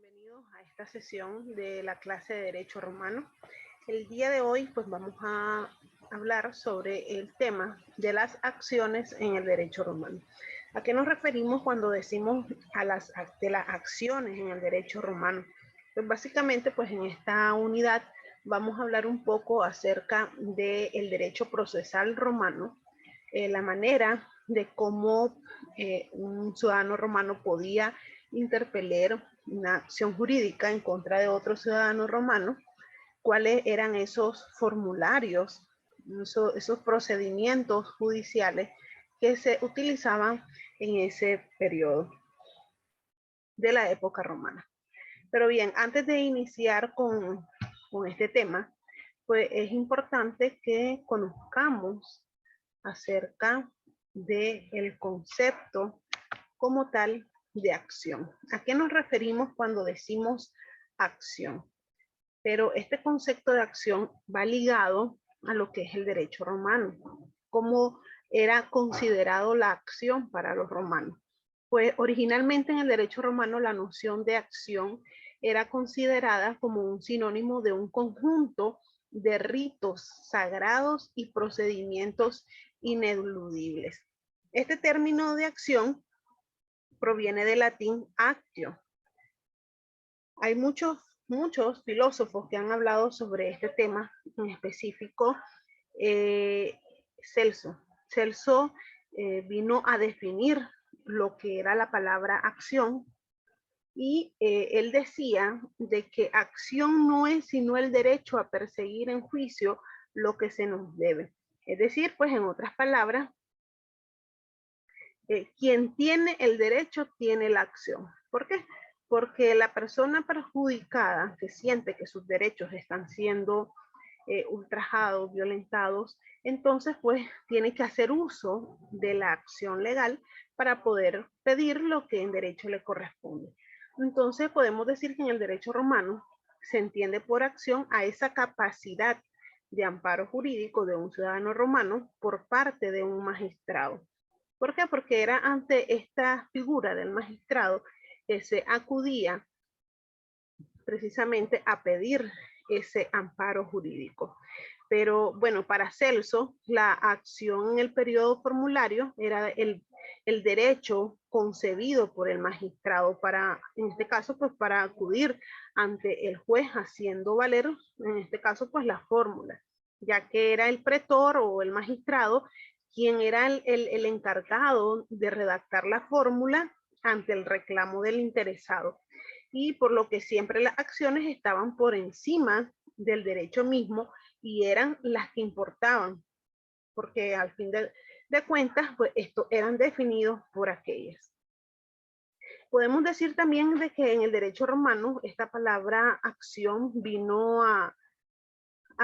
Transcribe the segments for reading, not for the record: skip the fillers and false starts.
Bienvenidos a esta sesión de la clase de Derecho Romano. El día de hoy pues vamos a hablar sobre el tema de las acciones en el derecho romano. ¿A qué nos referimos cuando decimos de las acciones en el derecho romano? Pues básicamente pues en esta unidad vamos a hablar un poco acerca del derecho procesal romano, la manera de cómo un ciudadano romano podía interpelar una acción jurídica en contra de otro ciudadano romano, cuáles eran esos formularios, esos procedimientos judiciales que se utilizaban en ese periodo de la época romana. Pero bien, antes de iniciar con este tema, pues es importante que conozcamos acerca del concepto como tal de acción. ¿A qué nos referimos cuando decimos acción? Pero este concepto de acción va ligado a lo que es el derecho romano. ¿Cómo era considerado la acción para los romanos? Pues originalmente en el derecho romano la noción de acción era considerada como un sinónimo de un conjunto de ritos sagrados y procedimientos ineludibles. Este término de acción proviene del latín actio. Hay muchos filósofos que han hablado sobre este tema en específico. Celso vino a definir lo que era la palabra acción y él decía de que acción no es sino el derecho a perseguir en juicio lo que se nos debe. Es decir, pues en otras palabras, quien tiene el derecho tiene la acción. ¿Por qué? Porque la persona perjudicada que siente que sus derechos están siendo ultrajados, violentados, entonces pues tiene que hacer uso de la acción legal para poder pedir lo que en derecho le corresponde. Entonces podemos decir que en el derecho romano se entiende por acción a esa capacidad de amparo jurídico de un ciudadano romano por parte de un magistrado. ¿Por qué? Porque era ante esta figura del magistrado que se acudía precisamente a pedir ese amparo jurídico. Pero bueno, para Celso, la acción en el periodo formulario era el derecho concebido por el magistrado para, en este caso, pues para acudir ante el juez haciendo valer, en este caso, pues la fórmula, ya que era el pretor o el magistrado quien era el encargado de redactar la fórmula ante el reclamo del interesado. Y por lo que siempre las acciones estaban por encima del derecho mismo y eran las que importaban, porque al fin de cuentas, pues estos eran definidos por aquellas. Podemos decir también de que en el derecho romano esta palabra acción vino a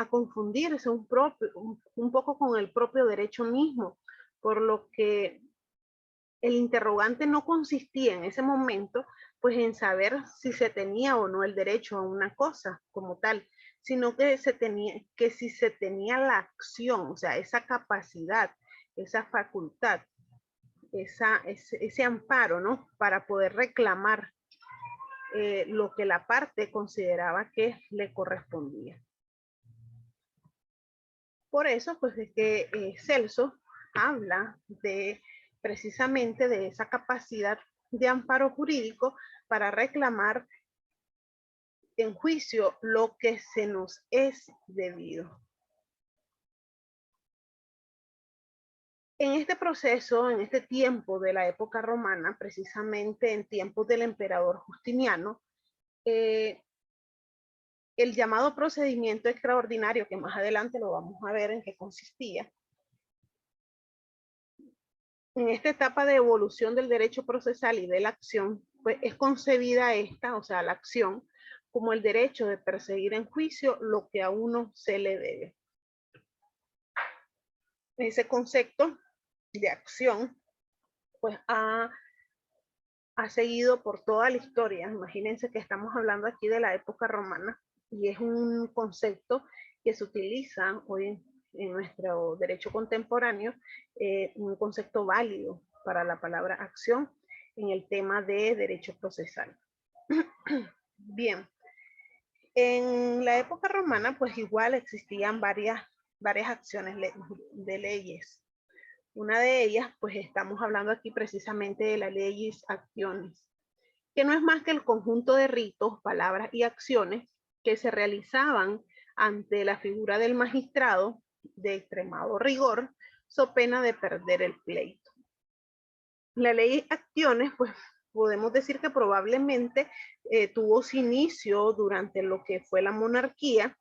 confundirse un poco con el propio derecho mismo, por lo que el interrogante no consistía en ese momento pues en saber si se tenía o no el derecho a una cosa como tal, sino que si se tenía la acción, o sea, esa capacidad, esa facultad, ese amparo, ¿no? Para poder reclamar lo que la parte consideraba que le correspondía. Por eso, pues es que Celso habla precisamente de esa capacidad de amparo jurídico para reclamar en juicio lo que se nos es debido. En este proceso, en este tiempo de la época romana, precisamente en tiempos del emperador Justiniano, el llamado procedimiento extraordinario, que más adelante lo vamos a ver en qué consistía, en esta etapa de evolución del derecho procesal y de la acción, pues es concebida esta, o sea, la acción, como el derecho de perseguir en juicio lo que a uno se le debe. Ese concepto de acción, pues ha seguido por toda la historia. Imagínense que estamos hablando aquí de la época romana y es un concepto que se utiliza hoy en nuestro derecho contemporáneo, un concepto válido para la palabra acción en el tema de derecho procesal. Bien, en la época romana, pues igual existían varias acciones de leyes. Una de ellas, pues estamos hablando aquí precisamente de la legis actionis, que no es más que el conjunto de ritos, palabras y acciones que se realizaban ante la figura del magistrado de extremado rigor, so pena de perder el pleito. La ley acciones, pues podemos decir que probablemente tuvo su inicio durante lo que fue la monarquía,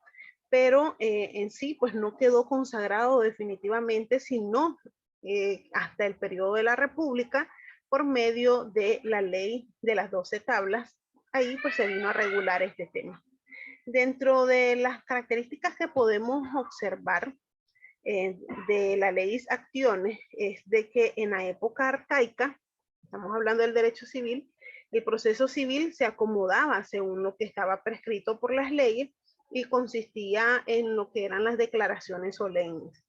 pero en sí pues no quedó consagrado definitivamente, sino hasta el periodo de la República por medio de la ley de las 12 tablas. Ahí pues se vino a regular este tema. Dentro de las características que podemos observar de la ley acciones es de que en la época arcaica, estamos hablando del derecho civil, el proceso civil se acomodaba según lo que estaba prescrito por las leyes y consistía en lo que eran las declaraciones solemnes.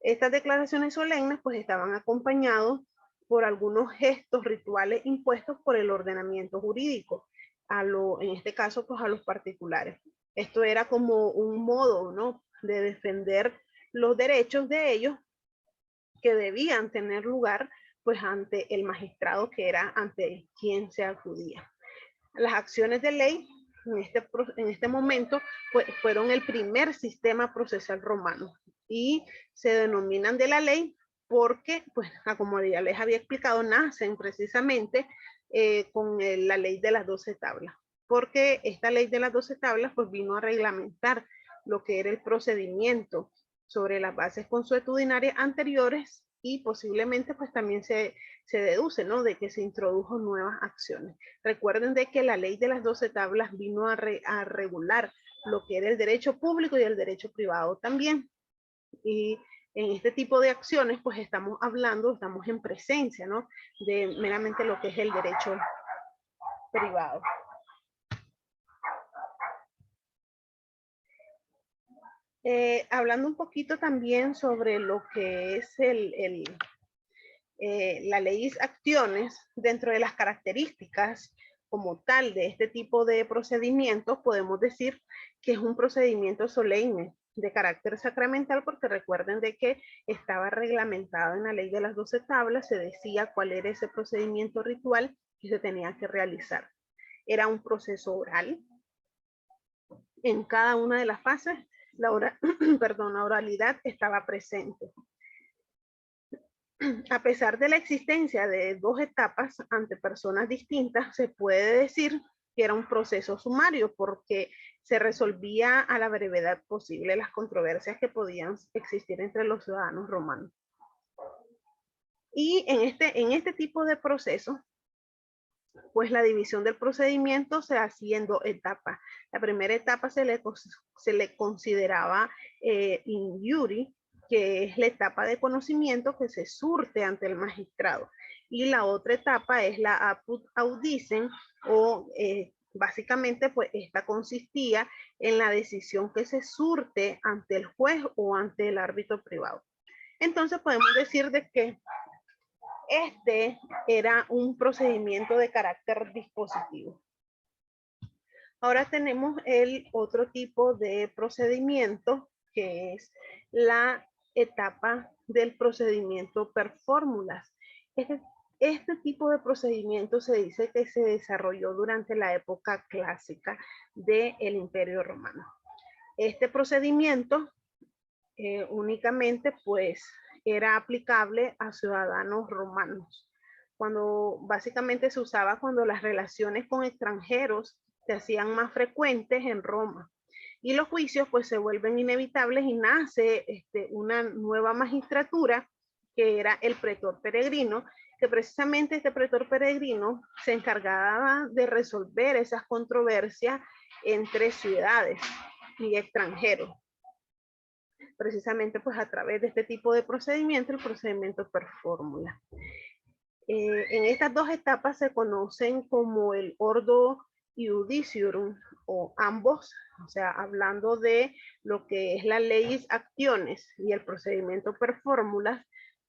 Estas declaraciones solemnes pues estaban acompañados por algunos gestos rituales impuestos por el ordenamiento jurídico, en este caso pues a los particulares. Esto era como un modo, ¿no?, de defender los derechos de ellos que debían tener lugar pues ante el magistrado que era ante quien se acudía. Las acciones de ley en este momento pues, fueron el primer sistema procesal romano y se denominan de la ley porque, pues, como ya les había explicado, nacen precisamente con la ley de las 12 tablas, porque esta ley de las 12 tablas pues vino a reglamentar lo que era el procedimiento sobre las bases consuetudinarias anteriores y posiblemente pues también se deduce, ¿no?, de que se introdujo nuevas acciones. Recuerden de que la ley de las 12 tablas vino a regular lo que era el derecho público y el derecho privado también. Y en este tipo de acciones, pues estamos en presencia, ¿no?, de meramente lo que es el derecho privado. Hablando un poquito también sobre lo que es la ley acciones, dentro de las características como tal de este tipo de procedimientos, podemos decir que es un procedimiento solemne de carácter sacramental, porque recuerden de que estaba reglamentado en la ley de las 12 tablas, se decía cuál era ese procedimiento ritual que se tenía que realizar. Era un proceso oral. En cada una de las fases, la oralidad estaba presente. A pesar de la existencia de dos etapas ante personas distintas, se puede decir que era un proceso sumario porque se resolvía a la brevedad posible las controversias que podían existir entre los ciudadanos romanos. Y en este tipo de proceso, pues la división del procedimiento se hacía en dos etapas. La primera etapa se le consideraba in iure, que es la etapa de conocimiento que se surte ante el magistrado. Y la otra etapa es la apud audicem, o básicamente pues esta consistía en la decisión que se surte ante el juez o ante el árbitro privado. Entonces podemos decir de que este era un procedimiento de carácter dispositivo. Ahora tenemos el otro tipo de procedimiento, que es la etapa del procedimiento per fórmulas. Este tipo de procedimiento se dice que se desarrolló durante la época clásica del Imperio Romano. Este procedimiento únicamente pues era aplicable a ciudadanos romanos, cuando básicamente se usaba cuando las relaciones con extranjeros se hacían más frecuentes en Roma y los juicios pues se vuelven inevitables y nace una nueva magistratura que era el pretor peregrino, que precisamente este pretor peregrino se encargaba de resolver esas controversias entre ciudades y extranjeros, precisamente pues a través de este tipo de procedimiento, el procedimiento per fórmula. En estas dos etapas se conocen como el ordo iudiciorum, o ambos, o sea, hablando de lo que es la ley acciones y el procedimiento per fórmulas,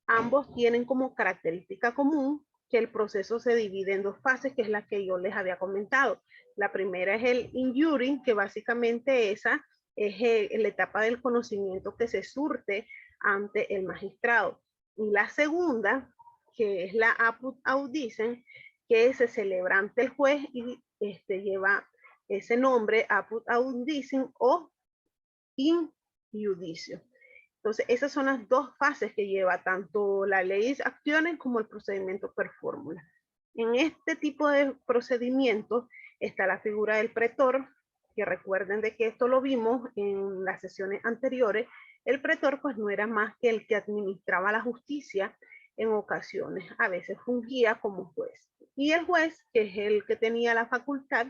ambos tienen como característica común que el proceso se divide en dos fases, que es la que yo les había comentado. La primera es el injury, que básicamente esa es la etapa del conocimiento que se surte ante el magistrado. Y la segunda, que es la apud audicem, que se celebra ante el juez y lleva ese nombre, apud audicem o in judicio. Entonces, esas son las dos fases que lleva tanto la ley de acciones como el procedimiento per fórmula. En este tipo de procedimientos está la figura del pretor, que recuerden de que esto lo vimos en las sesiones anteriores. El pretor pues no era más que el que administraba la justicia en ocasiones, a veces fungía como juez. Y el juez, que es el que tenía la facultad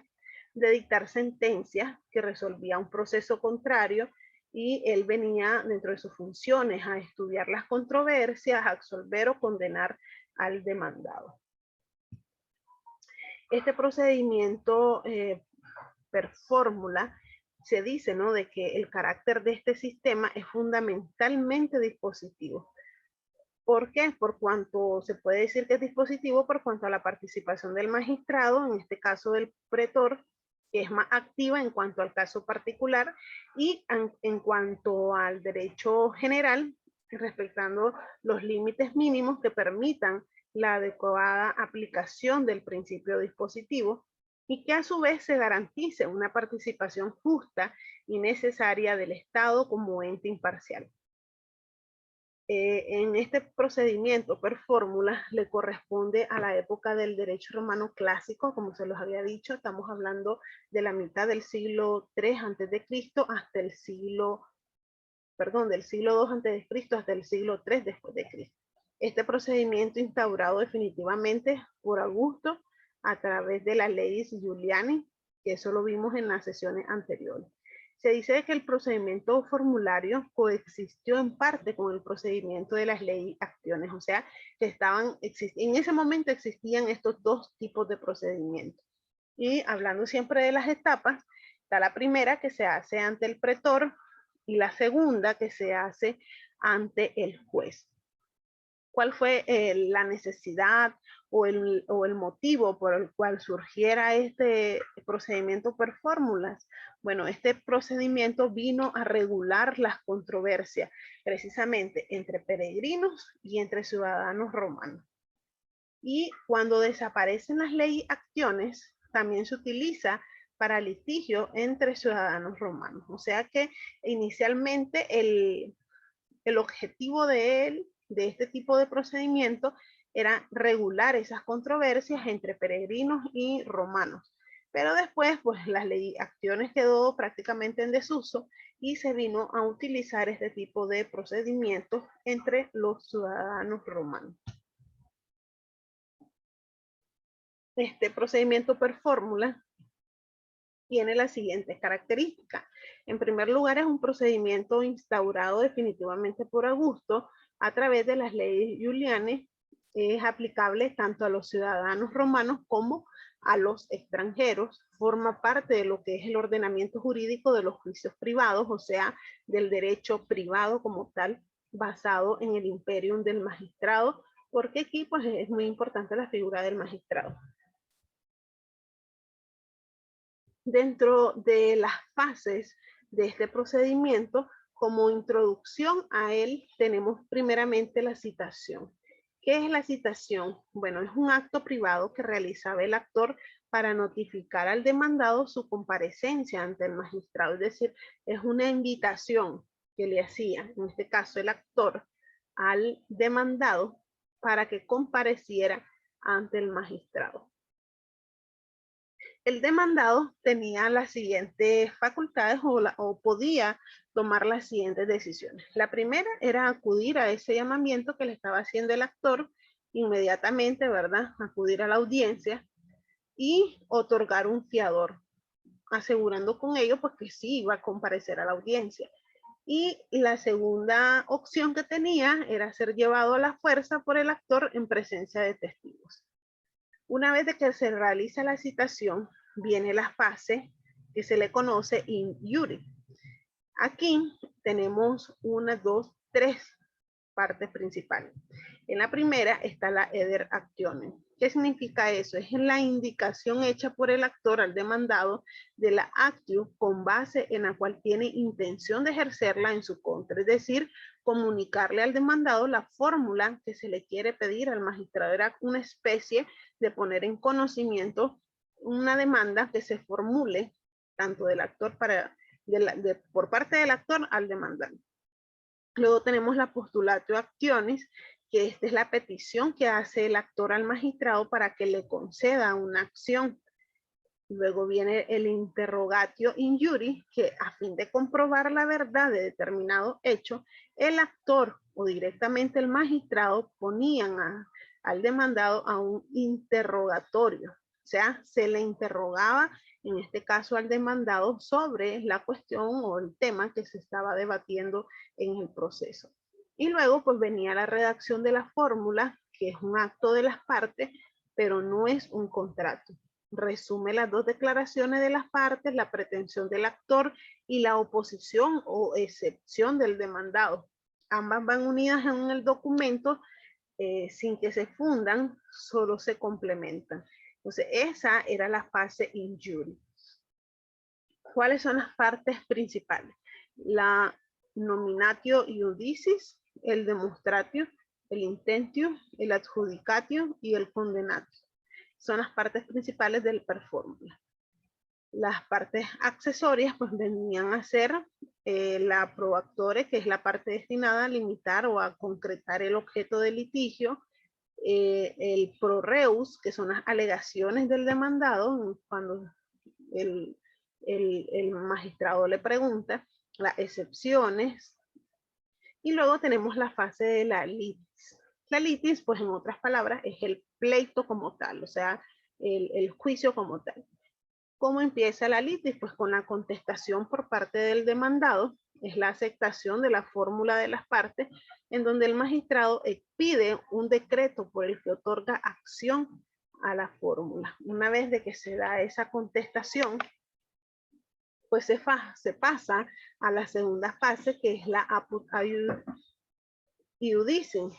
de dictar sentencias que resolvía un proceso contrario, y él venía dentro de sus funciones a estudiar las controversias, a absolver o condenar al demandado. Este procedimiento per fórmula se dice, ¿no?, de que el carácter de este sistema es fundamentalmente dispositivo. ¿Por qué? Por cuanto se puede decir que es dispositivo, por cuanto a la participación del magistrado, en este caso del pretor, que es más activa en cuanto al caso particular, y en cuanto al derecho general, respetando los límites mínimos que permitan la adecuada aplicación del principio dispositivo, y que a su vez se garantice una participación justa y necesaria del Estado como ente imparcial. En este procedimiento per fórmula le corresponde a la época del derecho romano clásico, como se los había dicho. Estamos hablando de la mitad del siglo III a.C. hasta el siglo, del siglo II a.C. hasta el siglo III después de Cristo. Este procedimiento instaurado definitivamente por Augusto a través de la ley Giuliani, que eso lo vimos en las sesiones anteriores. Se dice que el procedimiento formulario coexistió en parte con el procedimiento de las leyes acciones, o sea, que en ese momento existían estos dos tipos de procedimientos. Y hablando siempre de las etapas, está la primera que se hace ante el pretor y la segunda que se hace ante el juez. ¿Cuál fue la necesidad o el motivo por el cual surgiera este procedimiento per fórmulas? Bueno, este procedimiento vino a regular las controversias precisamente entre peregrinos y entre ciudadanos romanos. Y cuando desaparecen las leyes acciones, también se utiliza para litigio entre ciudadanos romanos. O sea que inicialmente el objetivo de este tipo de procedimiento era regular esas controversias entre peregrinos y romanos. Pero después, pues las acciones quedó prácticamente en desuso y se vino a utilizar este tipo de procedimientos entre los ciudadanos romanos. Este procedimiento per fórmula tiene las siguientes características. En primer lugar, es un procedimiento instaurado definitivamente por Augusto a través de las leyes Giuliani. Es aplicable tanto a los ciudadanos romanos como a los extranjeros. Forma parte de lo que es el ordenamiento jurídico de los juicios privados, o sea, del derecho privado como tal, basado en el imperium del magistrado, porque aquí pues, es muy importante la figura del magistrado. Dentro de las fases de este procedimiento, como introducción a él, tenemos primeramente la citación. ¿Qué es la citación? Bueno, es un acto privado que realizaba el actor para notificar al demandado su comparecencia ante el magistrado, es decir, es una invitación que le hacía, en este caso el actor, al demandado para que compareciera ante el magistrado. El demandado tenía las siguientes facultades o podía tomar las siguientes decisiones. La primera era acudir a ese llamamiento que le estaba haciendo el actor inmediatamente, ¿verdad? Acudir a la audiencia y otorgar un fiador, asegurando con ello pues que sí iba a comparecer a la audiencia. Y la segunda opción que tenía era ser llevado a la fuerza por el actor en presencia de testigos. Una vez de que se realiza la citación, viene la fase que se le conoce in iure. Aquí tenemos una, dos, tres partes principales. En la primera está la eder actionem. ¿Qué significa eso? Es la indicación hecha por el actor al demandado de la actio con base en la cual tiene intención de ejercerla en su contra. Es decir, comunicarle al demandado la fórmula que se le quiere pedir al magistrado. Era una especie de poner en conocimiento una demanda que se formule tanto del actor por parte del actor al demandante. Luego tenemos la postulatio actionis, que esta es la petición que hace el actor al magistrado para que le conceda una acción. Luego viene el interrogatio injuri, que a fin de comprobar la verdad de determinado hecho, el actor o directamente el magistrado ponían al demandado a un interrogatorio. O sea, se le interrogaba, en este caso al demandado, sobre la cuestión o el tema que se estaba debatiendo en el proceso. Y luego pues venía la redacción de la fórmula, que es un acto de las partes, pero no es un contrato. Resume las dos declaraciones de las partes, la pretensión del actor y la oposición o excepción del demandado. Ambas van unidas en el documento sin que se fundan, solo se complementan. Entonces, esa era la fase injury. ¿Cuáles son las partes principales? La nominatio iudicis, el demonstratio, el intentio, el adjudicatio y el condenatio. Son las partes principales del performance. Las partes accesorias pues venían a ser la proactore, que es la parte destinada a limitar o a concretar el objeto del litigio, el pro reus, que son las alegaciones del demandado, cuando el magistrado le pregunta, las excepciones, y luego tenemos la fase de la litis. La litis, pues en otras palabras, es el pleito como tal, o sea, el juicio como tal. ¿Cómo empieza la litis? Pues con la contestación por parte del demandado, es la aceptación de la fórmula de las partes, en donde el magistrado expide un decreto por el que otorga acción a la fórmula. Una vez de que se da esa contestación, pues se pasa a la segunda fase, que es la apud iudicis.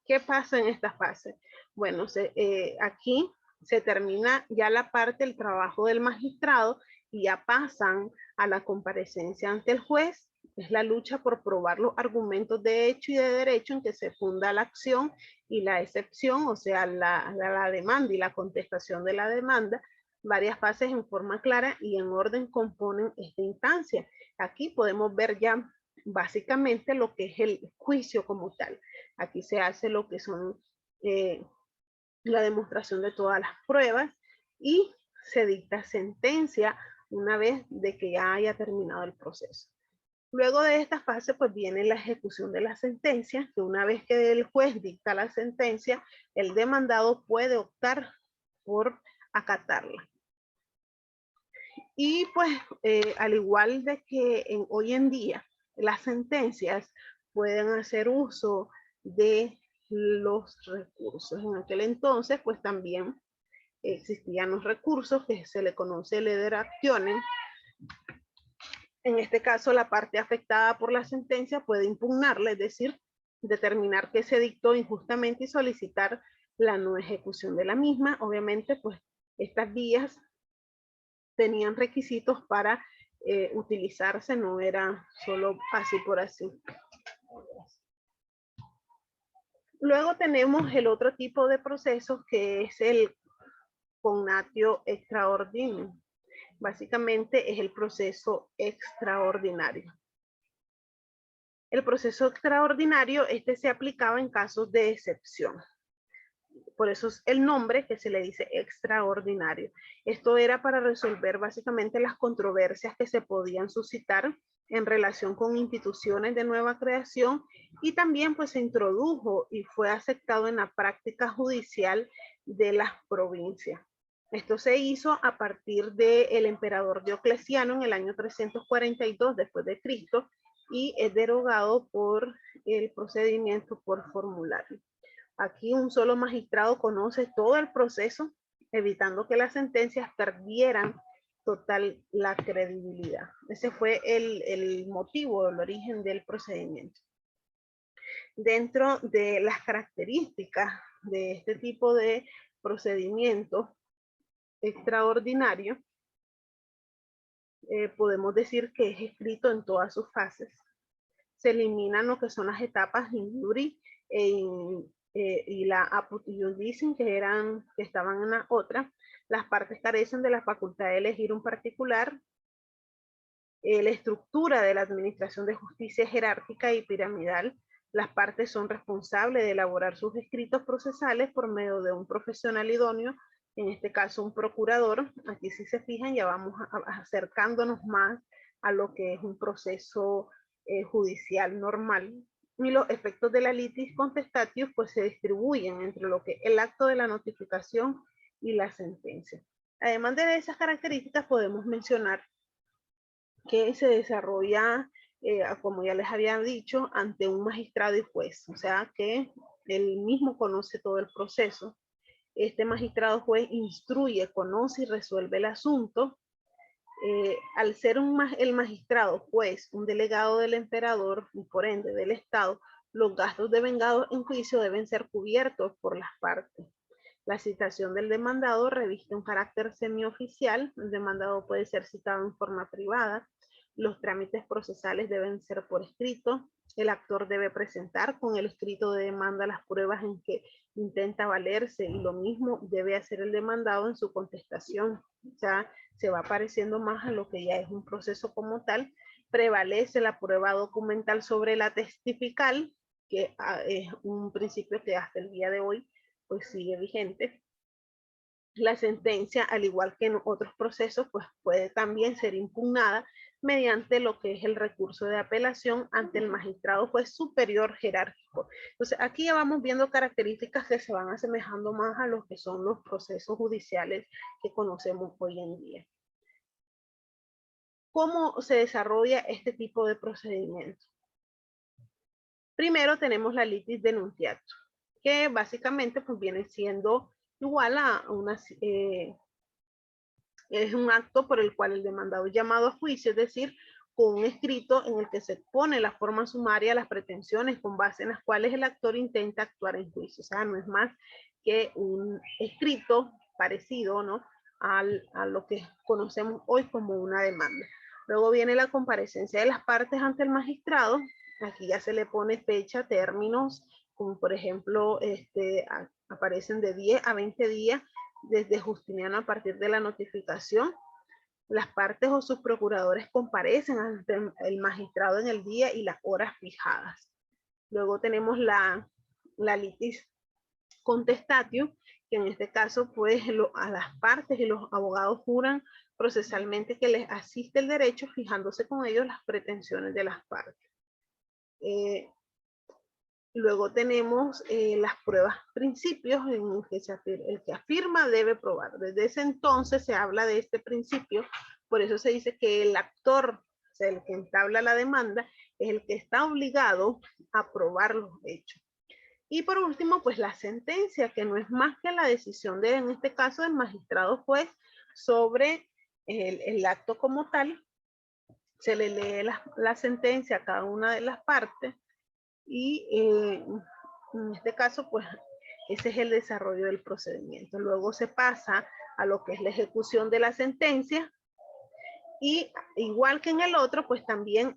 ¿Qué pasa en esta fase? Bueno, aquí se termina ya la parte del trabajo del magistrado y ya pasan a la comparecencia ante el juez. Es la lucha por probar los argumentos de hecho y de derecho en que se funda la acción y la excepción, o sea, la demanda y la contestación de la demanda. Varias fases en forma clara y en orden componen esta instancia. Aquí podemos ver ya básicamente lo que es el juicio como tal. Aquí se hace lo que son la demostración de todas las pruebas y se dicta sentencia una vez de que ya haya terminado el proceso. Luego de esta fase pues viene la ejecución de la sentencia, que una vez que el juez dicta la sentencia, el demandado puede optar por acatarla. Y pues al igual de que hoy en día las sentencias pueden hacer uso de los recursos. En aquel entonces pues también existían los recursos que se le conoce leder actionem. En este caso la parte afectada por la sentencia puede impugnarla, es decir, determinar que se dictó injustamente y solicitar la no ejecución de la misma. Obviamente pues estas vías tenían requisitos para utilizarse, no era solo así por así. Luego tenemos el otro tipo de procesos que es el cognatio extraordinario. Básicamente es el proceso extraordinario. El proceso extraordinario, este se aplicaba en casos de excepción. Por eso es el nombre que se le dice extraordinario. Esto era para resolver básicamente las controversias que se podían suscitar en relación con instituciones de nueva creación y también pues se introdujo y fue aceptado en la práctica judicial de las provincias. Esto se hizo a partir del emperador Diocleciano en el año 342 después de Cristo y es derogado por el procedimiento por formulario. Aquí un solo magistrado conoce todo el proceso, evitando que las sentencias perdieran total la credibilidad. Ese fue el motivo, el origen del procedimiento. Dentro de las características de este tipo de procedimiento extraordinario, podemos decir que es escrito en todas sus fases. Se eliminan lo que son las etapas injury y la apotilludicing, que estaban en la otra. Las partes carecen de la facultad de elegir un particular. La estructura de la administración de justicia es jerárquica y piramidal. Las partes son responsables de elaborar sus escritos procesales por medio de un profesional idóneo, en este caso un procurador. Aquí si se fijan ya vamos acercándonos más a lo que es un proceso judicial normal. Y los efectos de la litis contestatius pues se distribuyen entre lo que es el acto de la notificación y la sentencia. Además de esas características podemos mencionar que se desarrolla, como ya les había dicho, ante un magistrado y juez, o sea que él mismo conoce todo el proceso. Este magistrado juez instruye, conoce y resuelve el asunto. Al ser el magistrado juez un delegado del emperador y por ende del Estado, los gastos de vengado en juicio deben ser cubiertos por las partes. La citación del demandado reviste un carácter semioficial. El demandado puede ser citado en forma privada. Los trámites procesales deben ser por escrito. El actor debe presentar con el escrito de demanda las pruebas en que intenta valerse y lo mismo debe hacer el demandado en su contestación. Ya se va pareciendo más a lo que ya es un proceso como tal. Prevalece la prueba documental sobre la testifical, que es un principio que hasta el día de hoy pues sigue vigente. La sentencia, al igual que en otros procesos, pues puede también ser impugnada mediante lo que es el recurso de apelación ante el magistrado juez superior jerárquico. Entonces, aquí ya vamos viendo características que se van asemejando más a lo que son los procesos judiciales que conocemos hoy en día. ¿Cómo se desarrolla este tipo de procedimiento? Primero tenemos la litis denunciatio, que básicamente pues viene siendo igual a es un acto por el cual el demandado es llamado a juicio, es decir, con un escrito en el que se expone la forma sumaria, las pretensiones con base en las cuales el actor intenta actuar en juicio. O sea, no es más que un escrito parecido, ¿no?, a lo que conocemos hoy como una demanda. Luego viene la comparecencia de las partes ante el magistrado. Aquí ya se le pone fecha, términos, como por ejemplo, aparecen de 10 a 20 días desde Justiniano a partir de la notificación. Las partes o sus procuradores comparecen ante el magistrado en el día y las horas fijadas. Luego tenemos la litis contestatio, que en este caso pues a las partes y los abogados juran procesalmente que les asiste el derecho, fijándose con ellos las pretensiones de las partes. Luego tenemos las pruebas principios en que el que afirma debe probar. Desde ese entonces se habla de este principio, por eso se dice que el actor, o sea, el que entabla la demanda, es el que está obligado a probar los hechos. Y por último, pues la sentencia, que no es más que la decisión de, en este caso, del magistrado juez sobre el acto como tal. Se le lee la sentencia a cada una de las partes y en este caso, pues ese es el desarrollo del procedimiento. Luego se pasa a lo que es la ejecución de la sentencia y igual que en el otro, pues también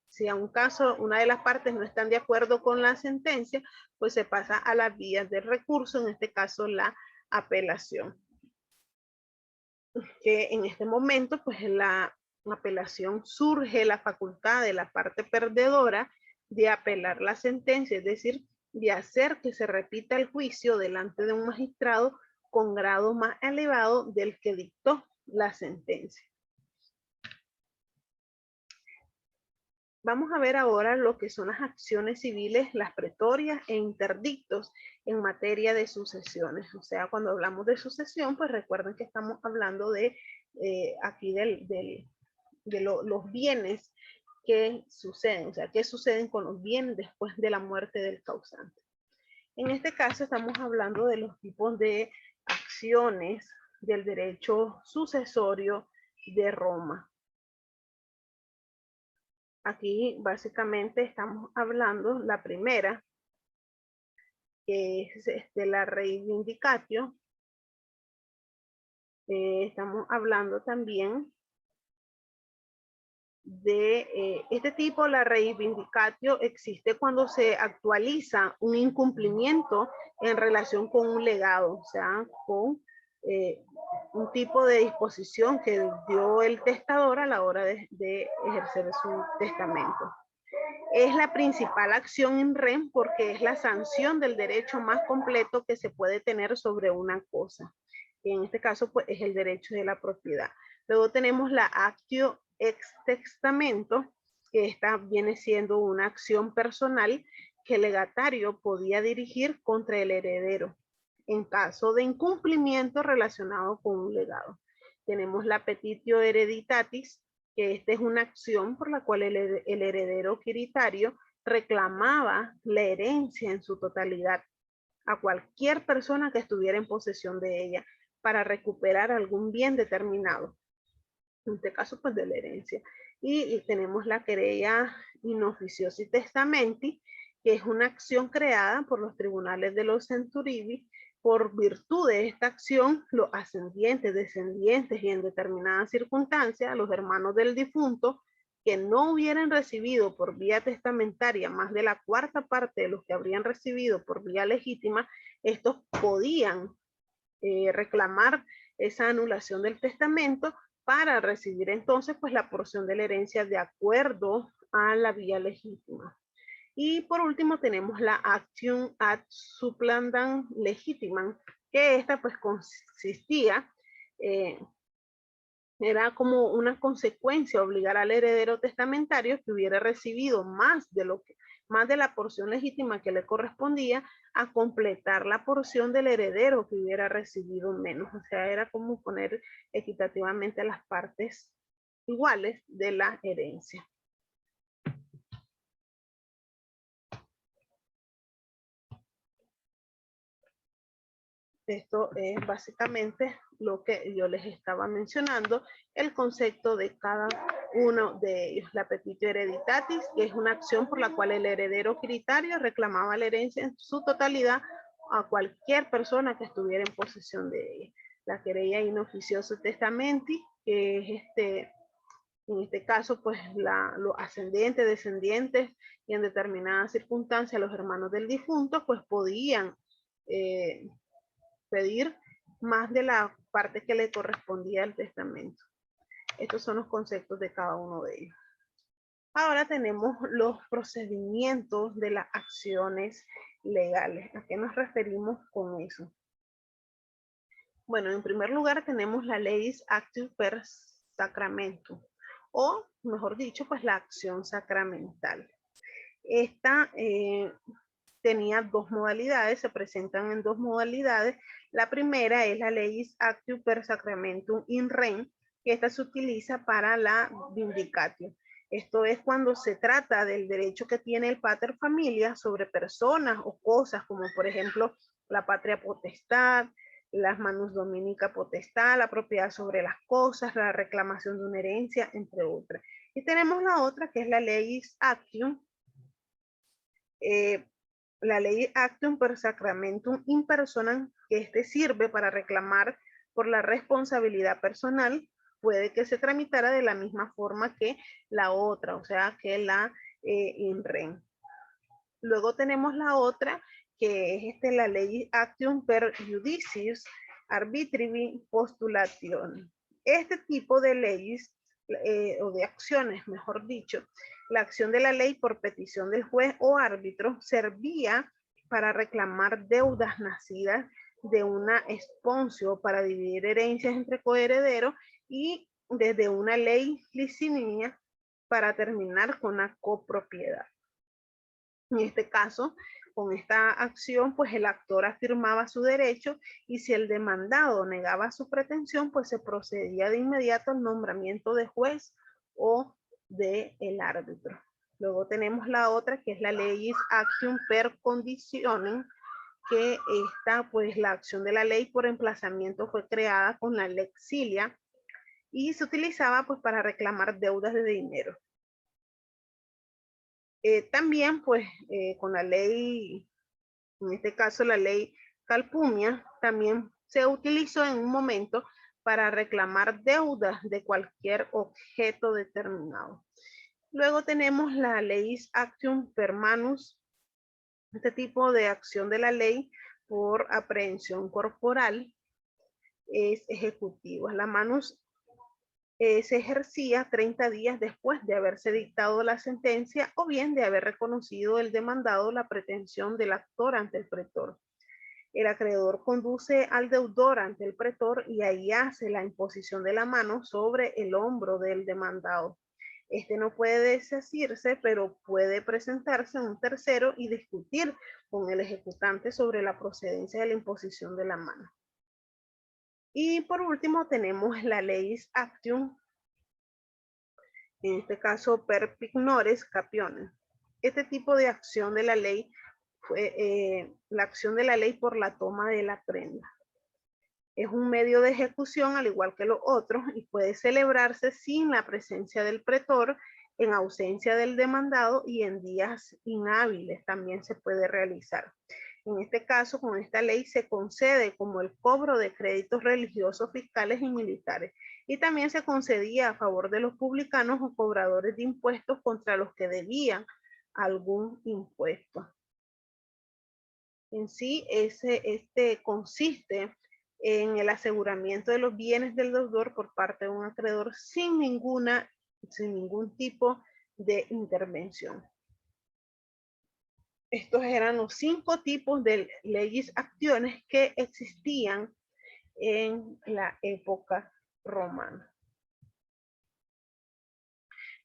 si a un caso una de las partes no están de acuerdo con la sentencia, pues se pasa a las vías del recurso, en este caso la apelación. Que en este momento, pues en la apelación surge la facultad de la parte perdedora de apelar la sentencia, es decir, de hacer que se repita el juicio delante de un magistrado con grado más elevado del que dictó la sentencia. Vamos a ver ahora lo que son las acciones civiles, las pretorias e interdictos en materia de sucesiones. O sea, cuando hablamos de sucesión, pues recuerden que estamos hablando de aquí los bienes que suceden, o sea, qué suceden con los bienes después de la muerte del causante. En este caso estamos hablando de los tipos de acciones del derecho sucesorio de Roma. Aquí básicamente estamos hablando, la primera, que es la reivindicatio. Estamos hablando también de este tipo, la reivindicatio existe cuando se actualiza un incumplimiento en relación con un legado, o sea, con un tipo de disposición que dio el testador a la hora de ejercer su testamento. Es la principal acción in rem porque es la sanción del derecho más completo que se puede tener sobre una cosa. Y en este caso, pues, es el derecho de la propiedad. Luego tenemos la actio ex testamento, que esta viene siendo una acción personal que el legatario podía dirigir contra el heredero en caso de incumplimiento relacionado con un legado. Tenemos la petitio hereditatis, que esta es una acción por la cual el heredero quiritario reclamaba la herencia en su totalidad a cualquier persona que estuviera en posesión de ella para recuperar algún bien determinado, en este caso pues de la herencia. Y tenemos la querella in officiosi testamenti, que es una acción creada por los tribunales de los centuribi. Por virtud de esta acción, los ascendientes, descendientes y en determinadas circunstancias, los hermanos del difunto que no hubieran recibido por vía testamentaria más de la cuarta parte de los que habrían recibido por vía legítima, estos podían reclamar esa anulación del testamento para recibir entonces pues la porción de la herencia de acuerdo a la vía legítima. Y por último tenemos la acción ad suppleandam legitimam, que esta pues consistía, era como una consecuencia obligar al heredero testamentario que hubiera recibido más de la porción legítima que le correspondía a completar la porción del heredero que hubiera recibido menos. O sea, era como poner equitativamente las partes iguales de la herencia. Esto es básicamente lo que yo les estaba mencionando, el concepto de cada uno de ellos. La petitio hereditatis, que es una acción por la cual el heredero quiritario reclamaba la herencia en su totalidad a cualquier persona que estuviera en posesión de ella. La querella in officioso testamenti, que es en este caso, pues los ascendentes, descendientes y en determinadas circunstancias los hermanos del difunto, pues podían pedir más de la parte que le correspondía al testamento. Estos son los conceptos de cada uno de ellos. Ahora tenemos los procedimientos de las acciones legales. ¿A qué nos referimos con eso? Bueno, en primer lugar tenemos la leis actus per sacramentum, o mejor dicho, pues la acción sacramental. Esta tenía dos modalidades, se presentan en dos modalidades. La primera es la leis actus per sacramentum in rem, que esta se utiliza para la vindicatio. Esto es cuando se trata del derecho que tiene el pater familia sobre personas o cosas, como por ejemplo la patria potestad, las manus dominica potestad, la propiedad sobre las cosas, la reclamación de una herencia, entre otras. Y tenemos la otra que es la leis actium, la ley actum per sacramentum in personam, que este sirve para reclamar por la responsabilidad personal, puede que se tramitara de la misma forma que la otra, o sea, que la in rem. Luego tenemos la otra, que es la ley actum per judiciis arbitrivi postulation. Este tipo de leyes, o de acciones, mejor dicho, la acción de la ley por petición del juez o árbitro servía para reclamar deudas nacidas de una esponsio, para dividir herencias entre coherederos, y desde una ley licinia para terminar con la copropiedad. En este caso, con esta acción, pues el actor afirmaba su derecho, y si el demandado negaba su pretensión, pues se procedía de inmediato al nombramiento de juez o de el árbitro. Luego tenemos la otra, que es la leis actium per conditionem, que esta, pues la acción de la ley por emplazamiento fue creada con la lex cilia y se utilizaba pues para reclamar deudas de dinero. También, pues, con la ley, en este caso la ley Calpumia, también se utilizó en un momento para reclamar deudas de cualquier objeto determinado. Luego tenemos la Leis Actium per Manus, este tipo de acción de la ley por aprehensión corporal es ejecutiva. La manus se ejercía 30 días después de haberse dictado la sentencia o bien de haber reconocido el demandado la pretensión del actor ante el pretor. El acreedor conduce al deudor ante el pretor y ahí hace la imposición de la mano sobre el hombro del demandado. Este no puede desasirse, pero puede presentarse un tercero y discutir con el ejecutante sobre la procedencia de la imposición de la mano. Y por último tenemos la leis actium, en este caso per pignores capiones. Este tipo de acción de la ley fue la acción de la ley por la toma de la prenda. Es un medio de ejecución al igual que los otros y puede celebrarse sin la presencia del pretor, en ausencia del demandado y en días inhábiles también se puede realizar. En este caso, con esta ley se concede como el cobro de créditos religiosos, fiscales y militares. Y también se concedía a favor de los publicanos o cobradores de impuestos contra los que debían algún impuesto. En sí, este consiste en el aseguramiento de los bienes del deudor por parte de un acreedor sin ningún tipo de intervención. Estos eran los 5 tipos de leyes acciones que existían en la época romana.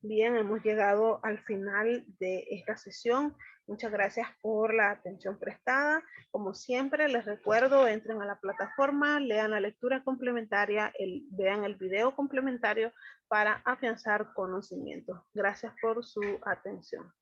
Bien, hemos llegado al final de esta sesión. Muchas gracias por la atención prestada. Como siempre, les recuerdo, entren a la plataforma, lean la lectura complementaria, vean el video complementario para afianzar conocimientos. Gracias por su atención.